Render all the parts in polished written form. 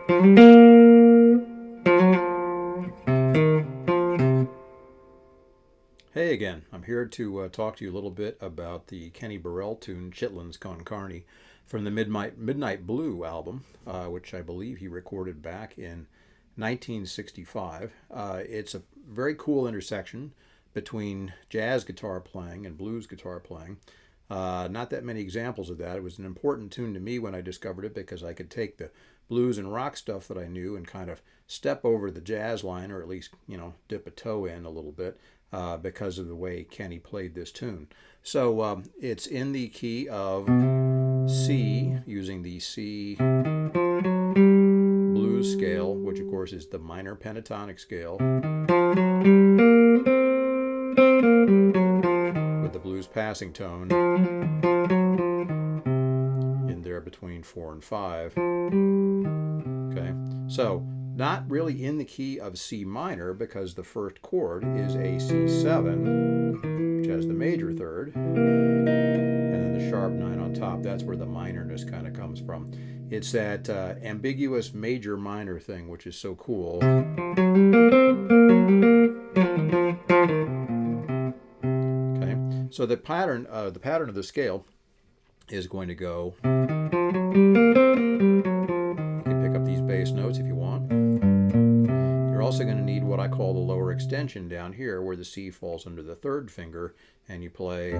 Hey again, I'm here to talk to you a little bit about the Kenny Burrell tune Chitlins Con Carne from the Midnight Blue album, which I believe he recorded back in 1965. It's a very cool intersection between jazz guitar playing and blues guitar playing. Not that many examples of that. It was an important tune to me when I discovered it because I could take the blues and rock stuff that I knew and kind of step over the jazz line, or at least, dip a toe in a little bit because of the way Kenny played this tune. So it's in the key of C, using the C blues scale, which of course is the minor pentatonic scale, with the blues passing tone in there between 4 and 5. Okay, so not really in the key of C minor because the first chord is a C7, which has the major third, and then the sharp 9 on top. That's where the minorness kind of comes from. It's that ambiguous major minor thing, which is so cool. Okay, so the pattern of the scale is going to go. You can pick up these bass notes if you want. You're also going to need what I call the lower extension down here, where the C falls under the third finger, and you play.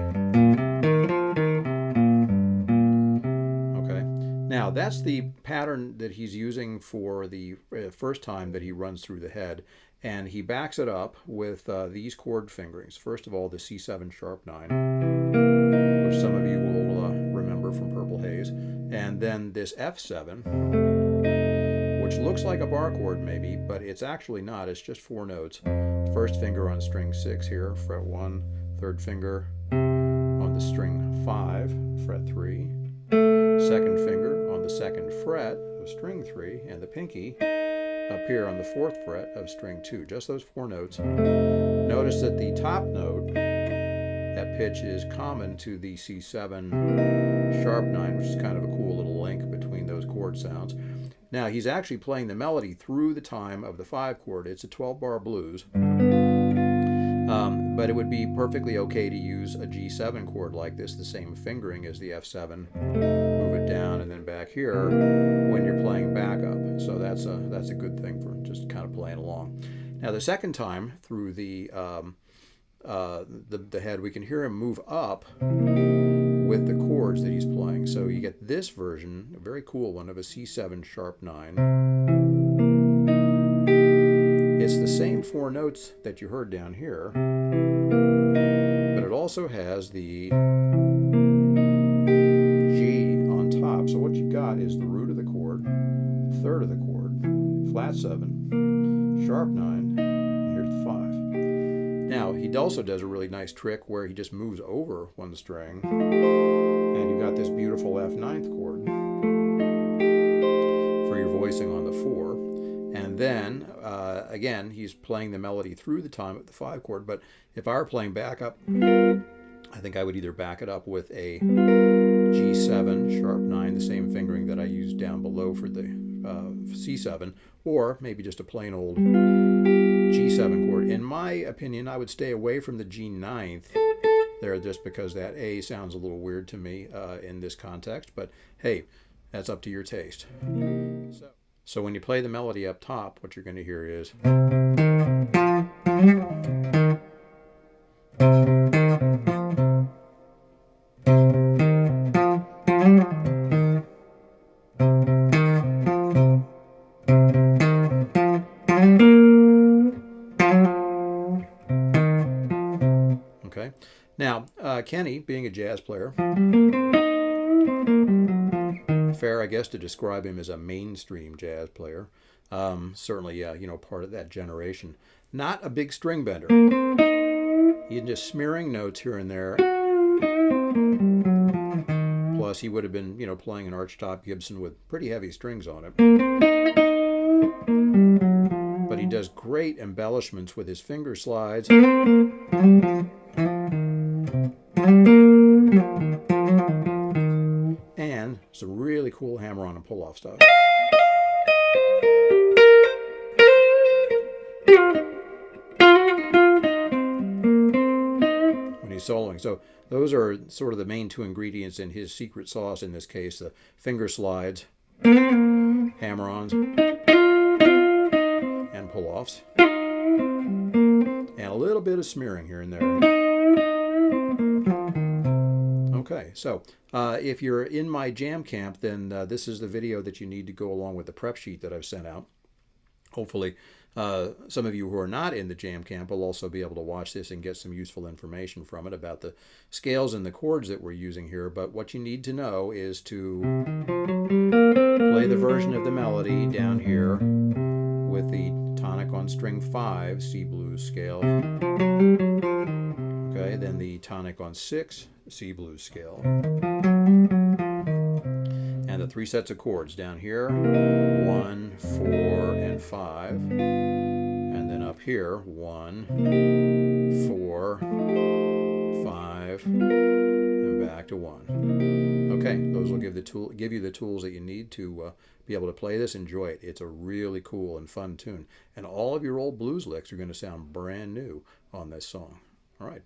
Okay, now that's the pattern that he's using for the first time that he runs through the head, and he backs it up with these chord fingerings. First of all, the C7 sharp 9, which some of you will remember from Purple Haze, and then this F7, which looks like a bar chord maybe, but it's actually not. It's just 4 notes. First finger on string 6 here, fret 1, third finger on the string 5, fret 3, second finger on the second fret of string 3, and the pinky up here on the 4th fret of string 2. Just those 4 notes. Notice that the top note, that pitch, is common to the C7 sharp 9, which is kind of a cool little link between those chord sounds. Now he's actually playing the melody through the time of the 5 chord. It's a 12-bar blues, but it would be perfectly okay to use a G7 chord like this, the same fingering as the F7. Move it down and then back here when you're playing backup. So that's a good thing for just kind of playing along. Now the second time through the head, we can hear him move up with the chords that he's playing. So you get this version, a very cool one, of a C7 sharp 9. It's the same 4 notes that you heard down here, but it also has the G on top. So what you've got is the root of the chord, third of the chord, flat 7, sharp 9, and here's the 5. Now, he also does a really nice trick where he just moves over one string, and you've got this beautiful F9th chord for your voicing on the 4. And then, again, he's playing the melody through the time of the 5 chord, but if I were playing backup, I think I would either back it up with a G7 sharp 9, the same fingering that I used down below for the C7, or maybe just a plain old G7 chord. In my opinion, I would stay away from the G9th there, just because that A sounds a little weird to me in this context, but hey, that's up to your taste. So when you play the melody up top, what you're going to hear is. Okay. Now, Kenny, being a jazz player, fair, I guess, to describe him as a mainstream jazz player. Certainly, part of that generation. Not a big string bender. He's just smearing notes here and there. Plus, he would have been, playing an archtop Gibson with pretty heavy strings on it. But he does great embellishments with his finger slides. And some really cool hammer-on and pull-off stuff. going. So those are sort of the main two ingredients in his secret sauce in this case: the finger slides, hammer-ons, and pull-offs, and a little bit of smearing here and there. Okay, so if you're in my jam camp, then this is the video that you need to go along with the prep sheet that I've sent out. Hopefully, some of you who are not in the jam camp will also be able to watch this and get some useful information from it about the scales and the chords that we're using here. But what you need to know is to play the version of the melody down here with the tonic on string 5, C blues scale. Okay, then the tonic on 6, C blues scale. And the 3 sets of chords down here, 1, 4, and 5. And then up here, 1, 4, 5, and back to 1. Okay, those will give you the tools that you need to be able to play this. Enjoy it. It's a really cool and fun tune. And all of your old blues licks are going to sound brand new on this song. All right.